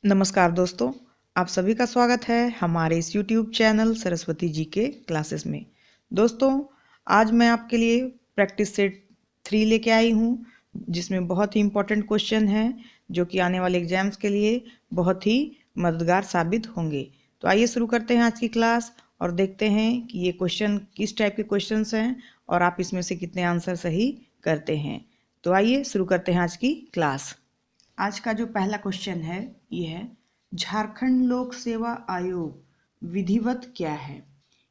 नमस्कार दोस्तों, आप सभी का स्वागत है हमारे इस YouTube चैनल सरस्वती जी के क्लासेस में। दोस्तों, आज मैं आपके लिए प्रैक्टिस सेट 3 लेके आई हूँ, जिसमें बहुत ही इम्पोर्टेंट क्वेश्चन हैं जो कि आने वाले एग्जाम्स के लिए बहुत ही मददगार साबित होंगे। तो आइए शुरू करते हैं आज की क्लास और देखते हैं कि ये क्वेश्चन किस टाइप के क्वेश्चंस हैं और आप इसमें से कितने आंसर सही करते हैं। तो आइए शुरू करते हैं आज की क्लास। आज का जो पहला क्वेश्चन है ये है, झारखंड लोक सेवा आयोग विधिवत क्या है।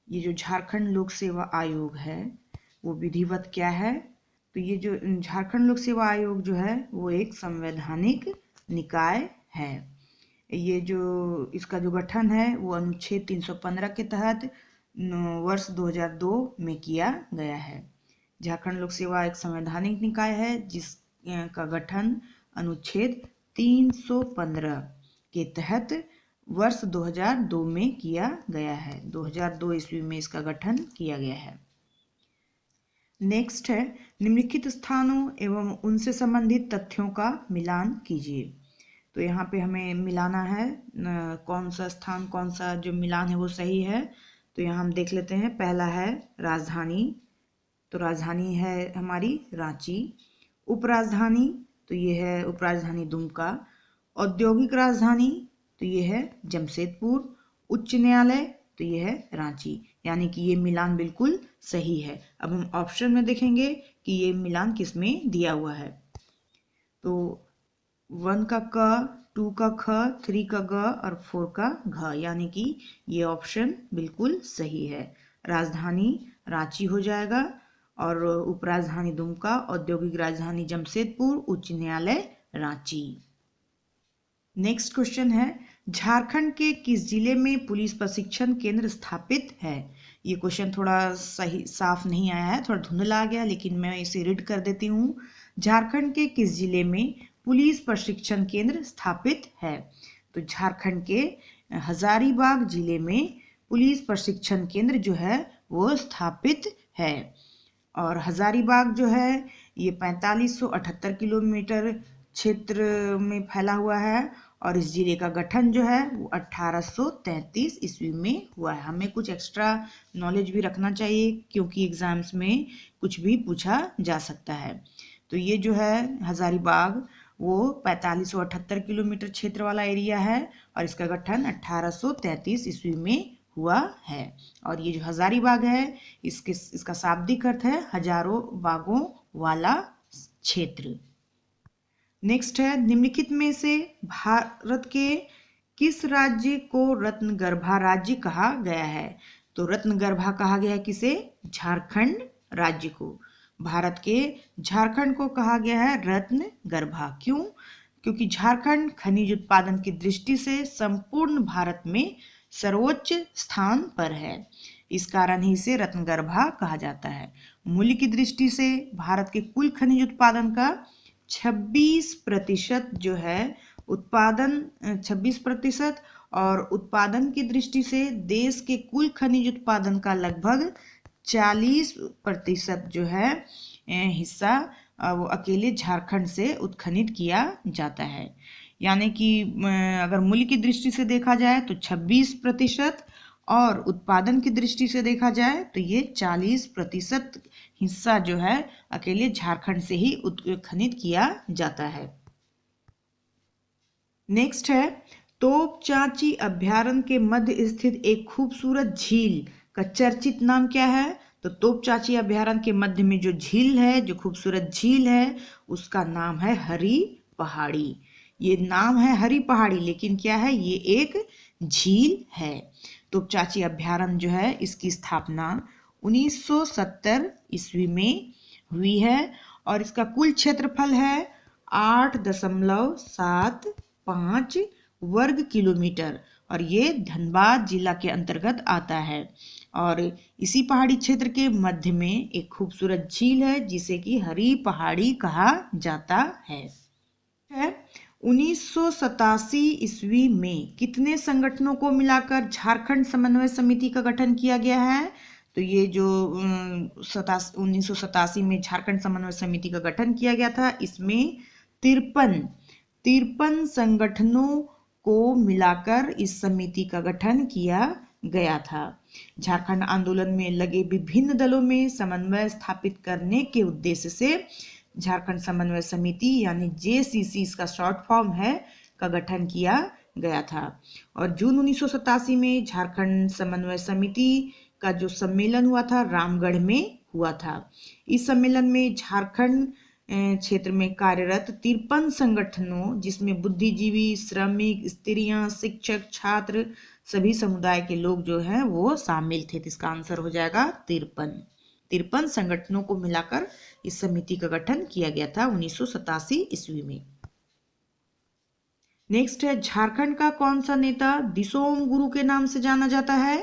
ये जो झारखंड लोक सेवा आयोग है वो विधिवत क्या है। तो ये जो झारखंड लोक सेवा आयोग जो है वो एक संवैधानिक निकाय है। ये जो इसका जो गठन है वो अनुच्छेद 315 के तहत वर्ष 2002 में किया गया है। झारखंड लोक सेवा एक संवैधानिक निकाय है जिसका गठन अनुच्छेद 315 के तहत वर्ष 2002 में किया गया है। 2002 ईस्वी में इसका गठन किया गया है। नेक्स्ट है, निम्नलिखित स्थानों एवं उनसे संबंधित तथ्यों का मिलान कीजिए। तो यहाँ पे हमें मिलाना है कौन सा स्थान कौन सा जो मिलान है वो सही है। तो यहाँ हम देख लेते हैं। पहला है राजधानी, तो राजधानी है हमारी रांची। उपराजधानी, तो ये है उपराजधानी दुमका। औद्योगिक राजधानी, तो ये है जमशेदपुर। उच्च न्यायालय, तो ये है रांची। यानी कि ये मिलान बिल्कुल सही है। अब हम ऑप्शन में देखेंगे कि ये मिलान किस में दिया हुआ है। तो 1 का क, 2 का ख, 3 का ग और 4 का घ, यानी कि ये ऑप्शन बिल्कुल सही है। राजधानी रांची हो जाएगा और उपराजधानी दुमका, औद्योगिक राजधानी जमशेदपुर, उच्च न्यायालय रांची। नेक्स्ट क्वेश्चन है, झारखंड के किस जिले में पुलिस प्रशिक्षण केंद्र स्थापित है। ये क्वेश्चन थोड़ा सही साफ नहीं आया है, थोड़ा धुंधला आ गया, लेकिन मैं इसे रीड कर देती हूँ। झारखंड के किस जिले में पुलिस प्रशिक्षण केंद्र स्थापित है। तो झारखंड के हजारीबाग जिले में पुलिस प्रशिक्षण केंद्र जो है वो स्थापित है। और हजारीबाग जो है ये 4578 किलोमीटर क्षेत्र में फैला हुआ है और इस जिले का गठन जो है वो 1833 ईस्वी में हुआ है। हमें कुछ एक्स्ट्रा नॉलेज भी रखना चाहिए क्योंकि एग्जाम्स में कुछ भी पूछा जा सकता है। तो ये जो है हजारीबाग वो 4578 किलोमीटर क्षेत्र वाला एरिया है और इसका गठन 1833 ईस्वी में हुआ है। और ये जो हजारीबाग है इसका शाब्दिक अर्थ है हजारों बागों वाला क्षेत्र। नेक्स्ट है, निम्नलिखित में से भारत के किस राज्य को रत्नगर्भा राज्य कहा गया है। तो रत्नगर्भा कहा गया है किसे, झारखंड राज्य को। भारत के झारखंड को कहा गया है रत्नगर्भा। क्यों? क्योंकि झारखंड खनिज उत्पादन की दृष्टि से संपूर्ण भारत में सर्वोच्च स्थान पर है। इस कारण ही इसे रत्नगर्भा कहा जाता है। मूल्य की दृष्टि से भारत के कुल खनिज उत्पादन का 26% जो है उत्पादन 26% और उत्पादन की दृष्टि से देश के कुल खनिज उत्पादन का लगभग 40% जो है हिस्सा वो अकेले झारखंड से उत्खनित किया जाता है। यानी कि अगर मूल्य की दृष्टि से देखा जाए तो 26% और उत्पादन की दृष्टि से देखा जाए तो ये 40% हिस्सा जो है अकेले झारखंड से ही उत्खनित किया जाता है। नेक्स्ट है, तोपचांची अभ्यारण्य के मध्य स्थित एक खूबसूरत झील का चर्चित नाम क्या है। तो तोपचांची अभ्यारण्य के मध्य में जो झील है, जो खूबसूरत झील है, उसका नाम है हरी पहाड़ी। ये नाम है हरी पहाड़ी, लेकिन क्या है, ये एक झील है। तोपचांची अभ्यारण्य जो है इसकी स्थापना 1970 ईस्वी में हुई है और इसका कुल क्षेत्रफल है 8.75 वर्ग किलोमीटर और ये धनबाद जिला के अंतर्गत आता है। और इसी पहाड़ी क्षेत्र के मध्य में एक खूबसूरत झील है जिसे कि हरी पहाड़ी कहा जाता है। 1987 ईस्वी में कितने संगठनों को मिलाकर झारखंड समन्वय समिति का गठन किया गया है। तो ये जो 1987 में झारखंड समन्वय समिति का गठन किया गया था, इसमें 53 संगठनों को मिलाकर इस समिति का गठन किया गया था। झारखंड आंदोलन में लगे विभिन्न दलों में समन्वय स्थापित करने के उद्देश्य से झारखंड समन्वय समिति यानी JCC इसका शॉर्ट फॉर्म है का गठन किया गया था। और जून 1987 में झारखंड समन्वय समिति का जो सम्मेलन हुआ था रामगढ़ में हुआ था। इस सम्मेलन में झारखंड क्षेत्र में कार्यरत 53 संगठनों जिसमें बुद्धिजीवी, श्रमिक, स्त्रियां, शिक्षक, छात्र सभी समुदाय के लोग जो हैं वो शामिल थे। तो इसका आंसर हो जाएगा 53 संगठनों को मिलाकर इस समिति का गठन किया गया था 1987 ईस्वी में। नेक्स्ट है झारखंड का कौन सा नेता दिसोम गुरु के नाम से जाना जाता है?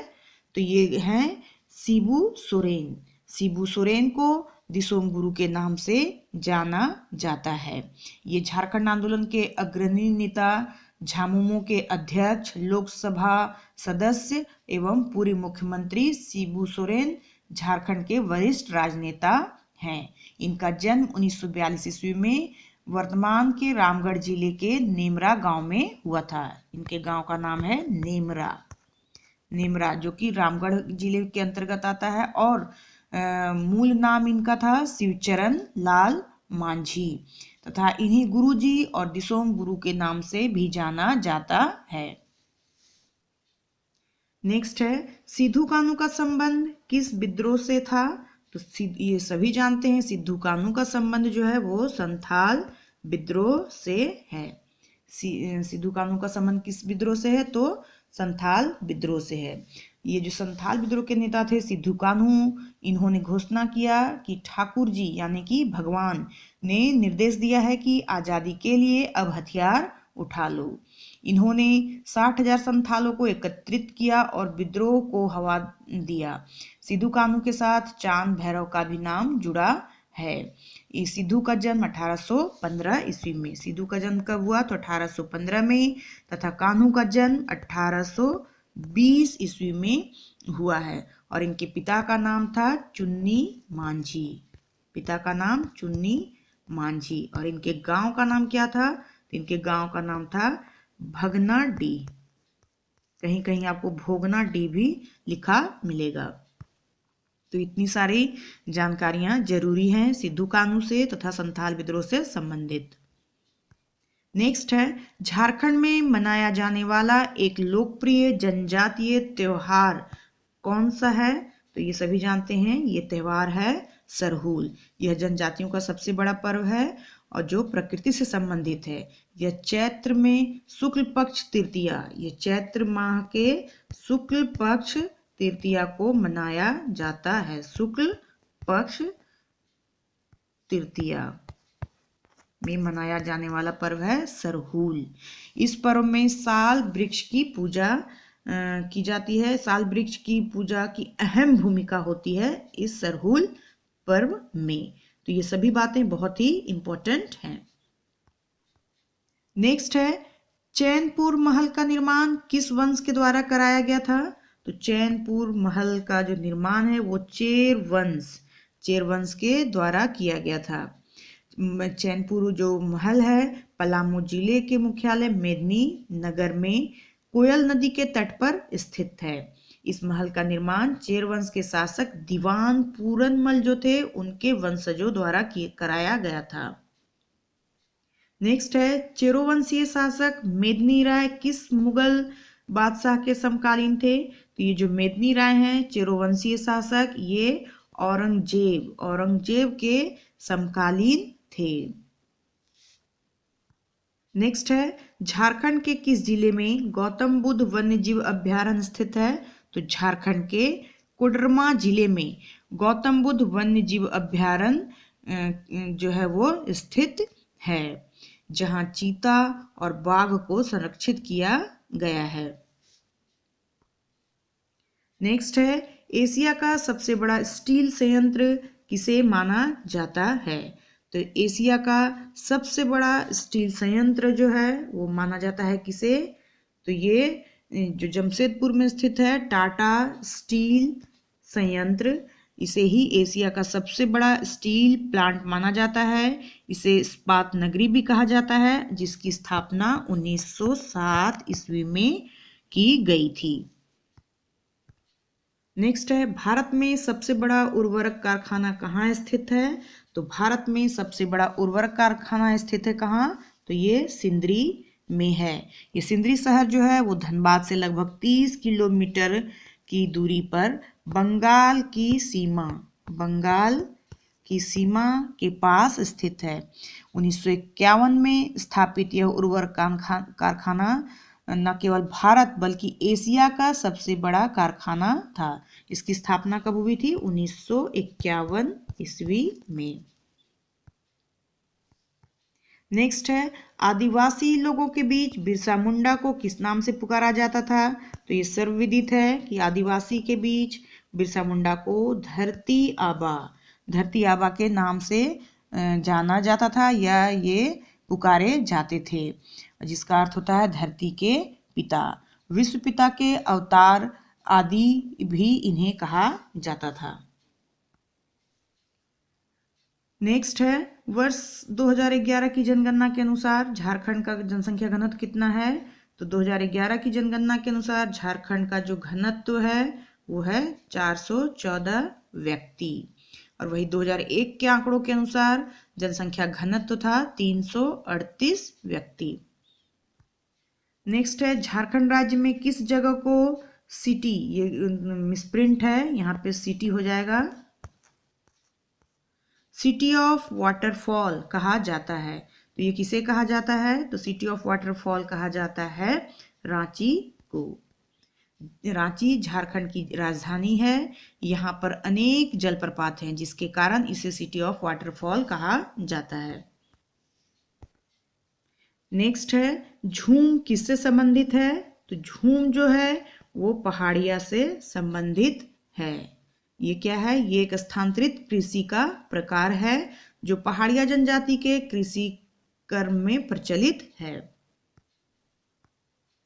तो ये हैं शिबू सोरेन। शिबू सोरेन को दिसोम गुरु के नाम से जाना जाता है। ये झारखंड आंदोलन के अग्रणी नेता, झामुमो के अध्यक्ष, लोकसभा सदस्य एवं पूर्व मुख्यमंत्री शिबू सोरेन झारखंड के वरिष्ठ राजनेता हैं। इनका जन्म 1942 ईस्वी में वर्तमान के रामगढ़ जिले के नेमरा गांव में हुआ था। इनके गांव का नाम है नेमरा जो कि रामगढ़ जिले के अंतर्गत आता है। और मूल नाम इनका था शिवचरण लाल मांझी तथा इन्हीं गुरुजी और दिसोम गुरु के नाम से भी जाना जाता है। नेक्स्ट है सिद्धू कान्हू का संबंध किस विद्रोह से था? तो ये सभी जानते हैं सिद्धू कान्हू का संबंध जो है वो संथाल विद्रोह से है। सिद्धू कान्हू का संबंध किस विद्रोह से है? तो संथाल विद्रोह से है। ये जो संथाल विद्रोह के नेता थे सिद्धू कान्हू, इन्होंने घोषणा किया कि ठाकुर जी यानी कि भगवान ने निर्देश दिया है कि आजादी के लिए अब हथियार उठा लो। इन्होंने 60,000 संथालों को एकत्रित किया और विद्रोह को हवा दिया। सिद्धू कान्हू के साथ चांद भैरव का भी नाम जुड़ा है। इस सिद्धू का जन्म 1815 ईस्वी में। सिद्धू का जन्म कब हुआ? तो 1815 में तथा कान्हू का जन्म 1820 ईस्वी में हुआ है। और इनके पिता का नाम था चुन्नी मांझी। पिता का नाम चुन्नी मांझी। और इनके गांव का नाम क्या था? तो इनके गांव का नाम था भगना डी। कहीं कहीं आपको भोगना डी भी लिखा मिलेगा। तो इतनी सारी जानकारियां जरूरी हैं सिद्धू कान्हू से तथा संथाल विद्रोह से संबंधित। नेक्स्ट है झारखंड में मनाया जाने वाला एक लोकप्रिय जनजातीय त्योहार कौन सा है? तो ये सभी जानते हैं ये त्योहार है सरहुल। यह जनजातियों का सबसे बड़ा पर्व है और जो प्रकृति से संबंधित है। यह चैत्र में शुक्ल पक्ष तृतीया, ये चैत्र माह के शुक्ल पक्ष तृतीया को मनाया जाता है। शुक्ल पक्ष तृतीया में मनाया जाने वाला पर्व है सरहुल। इस पर्व में साल वृक्ष की पूजा की जाती है। साल वृक्ष की पूजा की अहम भूमिका होती है इस सरहुल पर्व में। तो ये सभी बातें बहुत ही इंपॉर्टेंट हैं। नेक्स्ट है चैनपुर महल का निर्माण किस वंश के द्वारा कराया गया था? तो चैनपुर महल का जो निर्माण है वो चेर वंश के द्वारा किया गया था। चैनपुर जो महल है पलामू जिले के मुख्यालय मेदिनीनगर में कोयल नदी के तट पर स्थित है। इस महल का निर्माण चेर वंश के शासक दीवान पूरनमल जो थे उनके वंशजों द्वारा कराया गया था। नेक्स्ट है चेरोवंशीय शासक मेदिनी राय किस मुगल बादशाह के समकालीन थे? तो ये जो मेदिनी राय हैं चेरोवंशीय शासक ये औरंगजेब के समकालीन थे। नेक्स्ट है झारखंड के किस जिले में गौतम बुद्ध वन्यजीव अभयारण्य स्थित है? तो झारखंड के कोडरमा जिले में गौतम बुद्ध वन्यजीव अभयारण्य जो है वो स्थित है, जहां चीता और बाघ को संरक्षित किया गया है। नेक्स्ट है एशिया का सबसे बड़ा स्टील संयंत्र किसे माना जाता है? तो एशिया का सबसे बड़ा स्टील संयंत्र जो है वो माना जाता है किसे? तो ये जो जमशेदपुर में स्थित है टाटा स्टील संयंत्र इसे ही एशिया का सबसे बड़ा स्टील प्लांट माना जाता है। इसे इस्पात नगरी भी कहा जाता है, जिसकी स्थापना 1907 ईस्वी में की गई थी। नेक्स्ट है, भारत में सबसे बड़ा उर्वरक कारखाना कहाँ स्थित है? तो भारत में सबसे बड़ा उर्वरक कारखाना स्थित है कहाँ? तो ये सिंदरी में है। ये सिंदरी शहर जो है वो धनबाद से लगभग 30 किलोमीटर की दूरी पर बंगाल की सीमा के पास स्थित है। 1951 में स्थापित यह उर्वरक कारखाना न केवल भारत बल्कि एशिया का सबसे बड़ा कारखाना था। इसकी स्थापना कब हुई थी? 1951 ईस्वी में। नेक्स्ट है, आदिवासी लोगों के बीच बिरसा मुंडा को किस नाम से पुकारा जाता था? तो ये सर्वविदित है कि आदिवासी के बीच बिरसा मुंडा को धरती आबा के नाम से जाना जाता था या ये पुकारे जाते थे, जिसका अर्थ होता है धरती के पिता। विश्व पिता के अवतार आदि भी इन्हें कहा जाता था। नेक्स्ट है, वर्ष 2011 की जनगणना के अनुसार झारखंड का जनसंख्या घनत्व कितना है? तो 2011 की जनगणना के अनुसार झारखंड का जो घनत्व है वो है 414 व्यक्ति, और वही 2001 के आंकड़ों के अनुसार जनसंख्या घनत्व था 338 व्यक्ति। नेक्स्ट है, झारखंड राज्य में किस जगह को सिटी, ये मिसप्रिंट है, यहाँ पे सिटी हो जाएगा, सिटी ऑफ वाटरफॉल कहा जाता है। तो ये किसे कहा जाता है? तो सिटी ऑफ वाटरफॉल कहा जाता है रांची को। रांची झारखंड की राजधानी है। यहाँ पर अनेक जलप्रपात हैं, जिसके कारण इसे सिटी ऑफ वाटरफॉल कहा जाता है। नेक्स्ट है, झूम किससे संबंधित है? तो झूम जो है वो पहाड़िया से संबंधित है। ये क्या है? ये एक स्थानांतरित कृषि का प्रकार है जो पहाड़िया जनजाति के कृषि कर्म में प्रचलित है।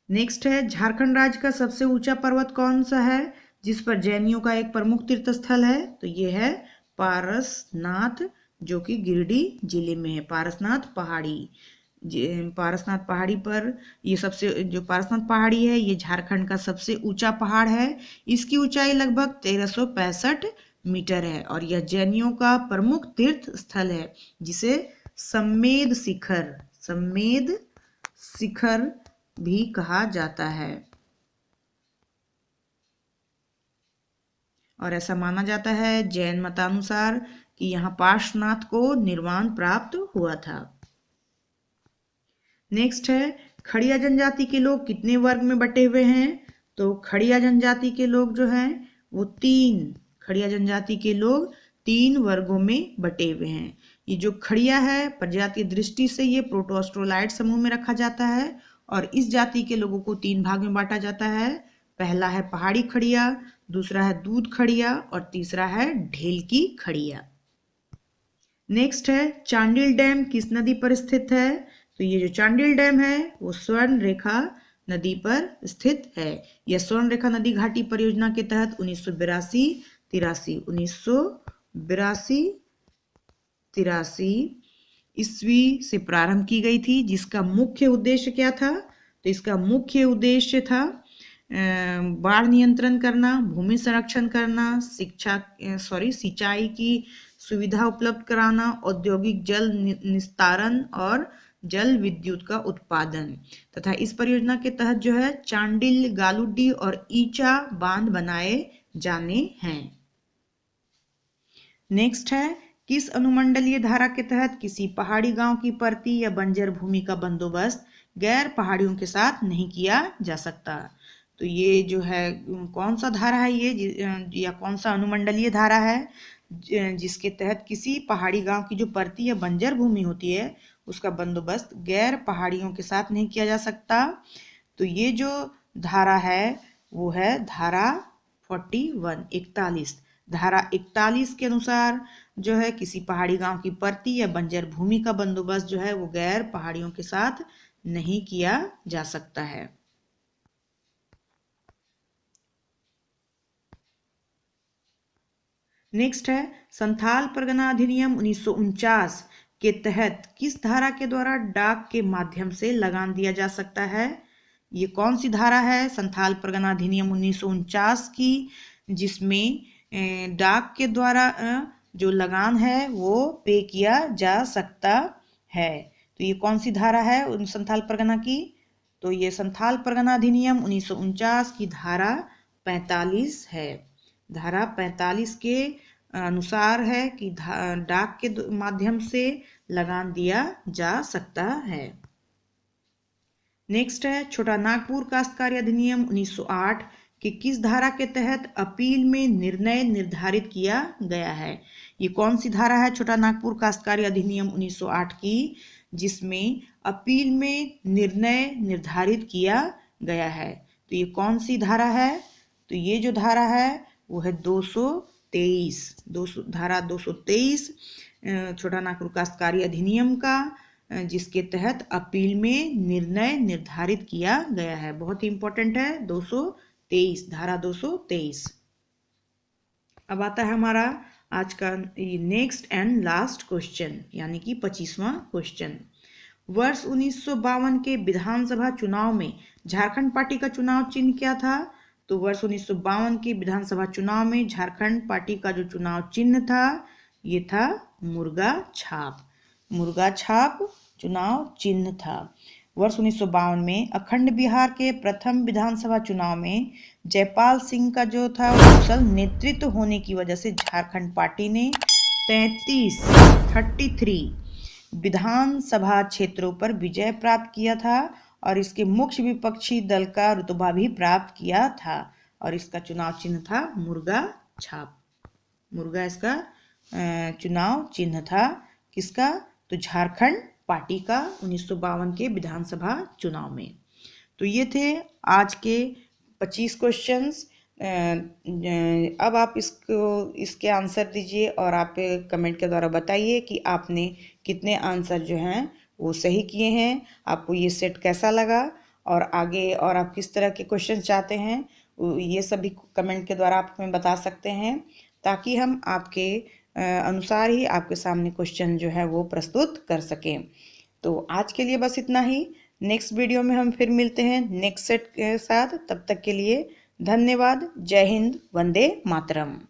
नेक्स्ट है, झारखंड राज्य का सबसे ऊंचा पर्वत कौन सा है जिस पर जैनियों का एक प्रमुख तीर्थ स्थल है? तो ये है पारसनाथ, जो कि गिरिडीह जिले में है। पारसनाथ पहाड़ी पर ये सबसे, जो पारसनाथ पहाड़ी है ये झारखंड का सबसे ऊंचा पहाड़ है। इसकी ऊंचाई लगभग 1365 मीटर है और यह जैनियों का प्रमुख तीर्थ स्थल है, जिसे सम्मेद शिखर भी कहा जाता है। और ऐसा माना जाता है जैन मतानुसार कि यहाँ पार्श्वनाथ को निर्वाण प्राप्त हुआ था। नेक्स्ट है, खड़िया जनजाति के लोग कितने वर्ग में बटे हुए हैं? तो खड़िया जनजाति के लोग जो हैं वो खड़िया जनजाति के लोग 3 वर्गों में बटे हुए हैं। ये जो खड़िया है प्रजातीय दृष्टि से ये प्रोटोस्ट्रोलाइड समूह में रखा जाता है और इस जाति के लोगों को 3 भाग में बांटा जाता है। पहला है पहाड़ी खड़िया, दूसरा है दूध खड़िया और तीसरा है ढेलकी खड़िया। नेक्स्ट है, चांडिल डैम किस नदी पर स्थित है? तो ये जो चांडिल डैम है वो स्वर्ण रेखा नदी पर स्थित है। यह स्वर्ण रेखा नदी घाटी परियोजना के तहत 1982 ईस्वी से प्रारंभ की गई थी, जिसका मुख्य उद्देश्य क्या था? तो इसका मुख्य उद्देश्य था बाढ़ नियंत्रण करना, भूमि संरक्षण करना, सिंचाई की सुविधा उपलब्ध कराना, औद्योगिक जल निस्तारण और जल विद्युत का उत्पादन तथा इस परियोजना के तहत जो है चांडिल, गालुडी और ईचा बांध बनाए जाने हैं। नेक्स्ट है, किस अनुमंडलीय धारा के तहत किसी पहाड़ी गांव की परती या बंजर भूमि का बंदोबस्त गैर पहाड़ियों के साथ नहीं किया जा सकता? तो ये जो है कौन सा धारा है ये, या कौन सा अनुमंडलीय धारा है जिसके तहत किसी पहाड़ी गांव की जो परती या बंजर भूमि होती है उसका बंदोबस्त गैर पहाड़ियों के साथ नहीं किया जा सकता? तो ये जो धारा है वो है धारा 41 धारा 41 के अनुसार जो है किसी पहाड़ी गांव की परती या बंजर भूमि का बंदोबस्त जो है वो गैर पहाड़ियों के साथ नहीं किया जा सकता है। नेक्स्ट है संथाल परगना अधिनियम 1949 के तहत किस धारा के द्वारा डाक के माध्यम से लगान दिया जा सकता है। ये कौन सी धारा है संथाल परगना अधिनियम 1949 की, जिसमें डाक के द्वारा जो लगान है वो पे किया जा सकता है। तो ये कौन सी धारा है उन संथाल परगना की, तो ये संथाल परगना अधिनियम 1949 की धारा 45 है। धारा 45 के अनुसार है कि डाक के माध्यम से लगान दिया जा सकता है। नेक्स्ट है छोटा नागपुर काश्तकारी अधिनियम 1908 कि किस धारा के तहत अपील में निर्णय निर्धारित किया गया है। ये कौन सी धारा है छोटा नागपुर काश्तकारी अधिनियम 1908 की, जिसमें अपील में निर्णय निर्धारित किया गया है। तो ये कौन सी धारा है, तो ये जो धारा है वो है 223 धारा 223 छोटा नागपुर काश्तकारी अधिनियम का, जिसके तहत अपील में निर्णय निर्धारित किया गया है। बहुत ही इंपॉर्टेंट है 223 धारा 223। अब आता है हमारा आज का नेक्स्ट एंड लास्ट क्वेश्चन यानी कि 25वां क्वेश्चन। वर्ष 1952 के विधानसभा चुनाव में झारखंड पार्टी का चुनाव चिन्ह क्या था। तो वर्ष 1952 के विधानसभा चुनाव में झारखंड पार्टी का जो चुनाव चिन्ह था ये था मुर्गा छाप। मुर्गा छाप चुनाव चिन्ह था। वर्ष 1952 में अखंड बिहार के प्रथम विधानसभा चुनाव में जयपाल सिंह का जो था कुशल नेतृत्व होने की वजह से झारखंड पार्टी ने 33 विधानसभा क्षेत्रों पर विजय प्राप्त किया था और इसके मुख्य विपक्षी दल का रुतबा भी प्राप्त किया था और इसका चुनाव चिन्ह था मुर्गा छाप। मुर्गा इसका चुनाव चिन्ह था किसका, तो झारखंड पार्टी का 1952 के विधानसभा चुनाव में। तो ये थे आज के 25 क्वेश्चंस। अब आप इसके आंसर दीजिए और आप कमेंट के द्वारा बताइए कि आपने कितने आंसर जो हैं वो सही किए हैं, आपको ये सेट कैसा लगा और आगे और आप किस तरह के क्वेश्चन चाहते हैं ये सभी कमेंट के द्वारा आप हमें बता सकते हैं, ताकि हम आपके अनुसार ही आपके सामने क्वेश्चन जो है वो प्रस्तुत कर सकें। तो आज के लिए बस इतना ही। नेक्स्ट वीडियो में हम फिर मिलते हैं नेक्स्ट सेट के साथ। तब तक के लिए धन्यवाद। जय हिंद, वंदे मातरम।